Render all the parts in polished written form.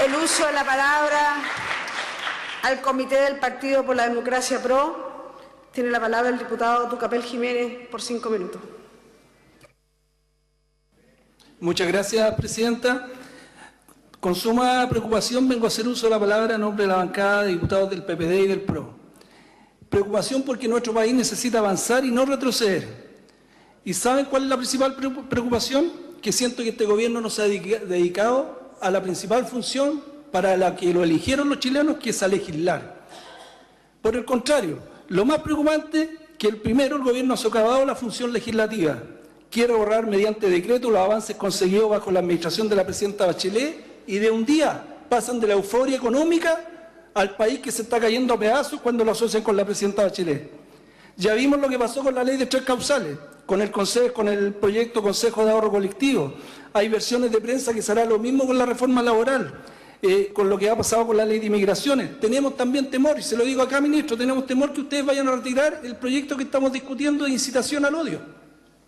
el uso de la palabra al Comité del Partido por la Democracia PRO. Tiene la palabra el diputado Tucapel Jiménez por 5 minutos. Muchas gracias, presidenta. Con suma preocupación vengo a hacer uso de la palabra en nombre de la bancada de diputados del PPD y del PRO. Preocupación porque nuestro país necesita avanzar y no retroceder. ¿Y saben cuál es la principal preocupación? Que siento que este gobierno no se ha dedicado a la principal función para la que lo eligieron los chilenos, que es a legislar. Por el contrario, lo más preocupante que el gobierno ha socavado la función legislativa. Quiere borrar mediante decreto los avances conseguidos bajo la administración de la presidenta Bachelet y de un día pasan de la euforia económica al país que se está cayendo a pedazos cuando lo asocian con la presidenta Bachelet. Ya vimos lo que pasó con la ley de 3 causales, con el proyecto Consejo de Ahorro Colectivo. Hay versiones de prensa que se hará lo mismo con la reforma laboral, con lo que ha pasado con la ley de inmigraciones. Tenemos también temor, y se lo digo acá, ministro, tenemos temor que ustedes vayan a retirar el proyecto que estamos discutiendo de incitación al odio.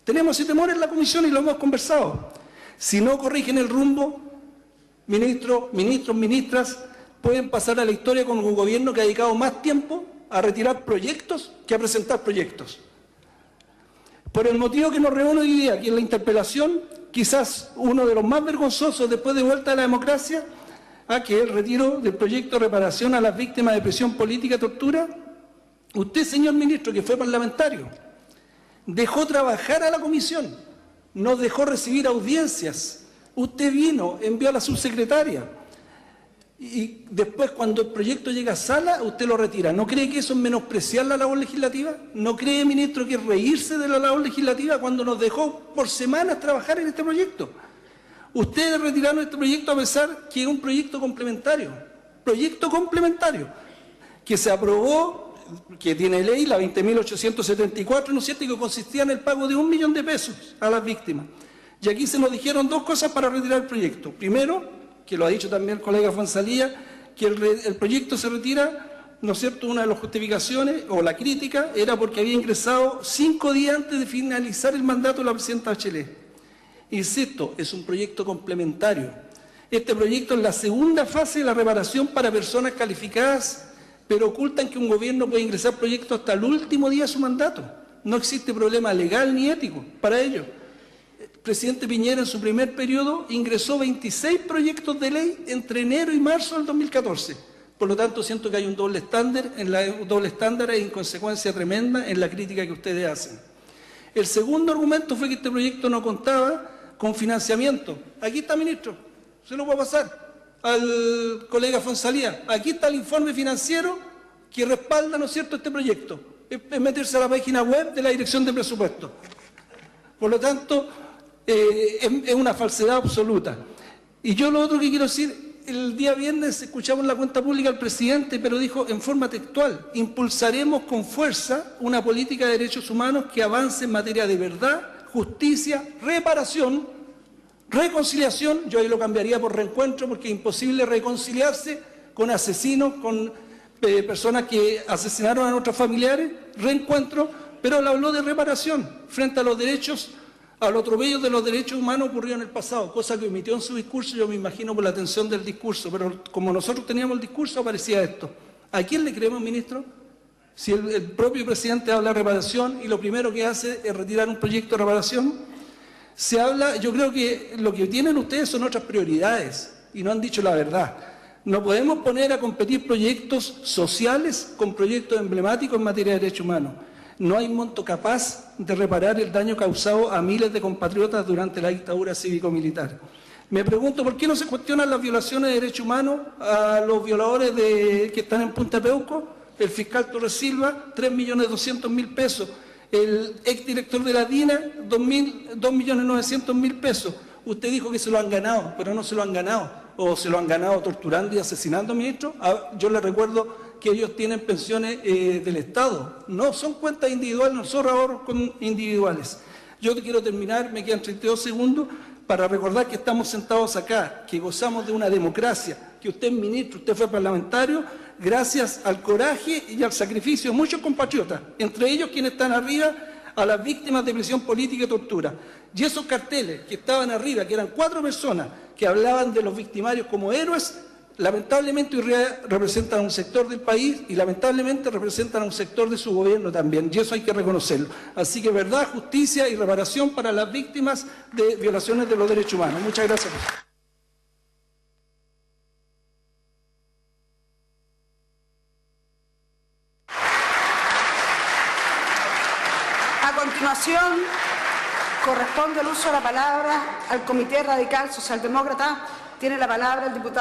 Tenemos ese temor en la comisión y lo hemos conversado. Si no corrigen el rumbo, ministros, ministras, pueden pasar a la historia como un gobierno que ha dedicado más tiempo a retirar proyectos que a presentar proyectos. Por el motivo que nos reúne hoy día aquí en la interpelación, quizás uno de los más vergonzosos después de vuelta a la democracia, que el retiro del proyecto de reparación a las víctimas de presión política y tortura. Usted, señor ministro, que fue parlamentario, dejó trabajar a la comisión, nos dejó recibir audiencias. Usted vino, envió a la subsecretaria y después cuando el proyecto llega a sala, usted lo retira. ¿No cree que eso es menospreciar la labor legislativa? ¿No cree, ministro, que es reírse de la labor legislativa cuando nos dejó por semanas trabajar en este proyecto? Ustedes retiraron este proyecto a pesar que es un proyecto complementario, que se aprobó, que tiene ley, la 20.874, ¿no es cierto?, y que consistía en el pago de 1 millón de pesos a las víctimas. Y aquí se nos dijeron 2 cosas para retirar el proyecto. Primero, que lo ha dicho también el colega Fonsalía, que el proyecto se retira, ¿no es cierto?, una de las justificaciones, o la crítica, era porque había ingresado 5 días antes de finalizar el mandato de la presidenta Bachelet. Insisto, es un proyecto complementario. Este proyecto es la segunda fase de la reparación para personas calificadas, pero ocultan que un gobierno puede ingresar proyectos hasta el último día de su mandato. No existe problema legal ni ético para ello. El presidente Piñera en su primer periodo ingresó 26 proyectos de ley entre enero y marzo del 2014. Por lo tanto, siento que hay un doble estándar e inconsecuencia tremenda en la crítica que ustedes hacen. El segundo argumento fue que este proyecto no contaba con financiamiento. Aquí está, ministro, se lo voy a pasar al colega Fonsalía. Aquí está el informe financiero que respalda, ¿no es cierto?, este proyecto. Es meterse a la página web de la Dirección de Presupuestos. Por lo tanto, es una falsedad absoluta. Y yo lo otro que quiero decir, el día viernes escuchamos en la cuenta pública al presidente, pero dijo en forma textual: impulsaremos con fuerza una política de derechos humanos que avance en materia de verdad, justicia, reparación, reconciliación. Yo ahí lo cambiaría por reencuentro, porque es imposible reconciliarse con asesinos, con personas que asesinaron a nuestros familiares. Reencuentro, pero él habló de reparación frente a los derechos, a los atropellos de los derechos humanos ocurrió en el pasado, cosa que omitió en su discurso, yo me imagino por la tensión del discurso, pero como nosotros teníamos el discurso aparecía esto. ¿A quién le creemos, ministro? Si el propio presidente habla de reparación y lo primero que hace es retirar un proyecto de reparación. Se habla, yo creo que lo que tienen ustedes son otras prioridades y no han dicho la verdad. No podemos poner a competir proyectos sociales con proyectos emblemáticos en materia de derechos humanos. No hay monto capaz de reparar el daño causado a miles de compatriotas durante la dictadura cívico-militar. Me pregunto, ¿por qué no se cuestionan las violaciones de derechos humanos a los violadores que están en Punta Peuco? El fiscal Torres Silva, 3.200.000 pesos. El exdirector de la DINA, 2.900.000 pesos. Usted dijo que se lo han ganado, pero no se lo han ganado. O se lo han ganado torturando y asesinando, ministro. Yo le recuerdo que ellos tienen pensiones del Estado. No son cuentas individuales, no son ahorros individuales. Yo quiero terminar, me quedan 32 segundos, para recordar que estamos sentados acá, que gozamos de una democracia, que usted es ministro, usted fue parlamentario, gracias al coraje y al sacrificio de muchos compatriotas, entre ellos quienes están arriba, a las víctimas de presión política y tortura. Y esos carteles que estaban arriba, que eran 4 personas, que hablaban de los victimarios como héroes, lamentablemente hoy día representan a un sector del país y lamentablemente representan a un sector de su gobierno también, y eso hay que reconocerlo. Así que verdad, justicia y reparación para las víctimas de violaciones de los derechos humanos. Muchas gracias. A continuación, corresponde el uso de la palabra al Comité Radical Socialdemócrata. Tiene la palabra el diputado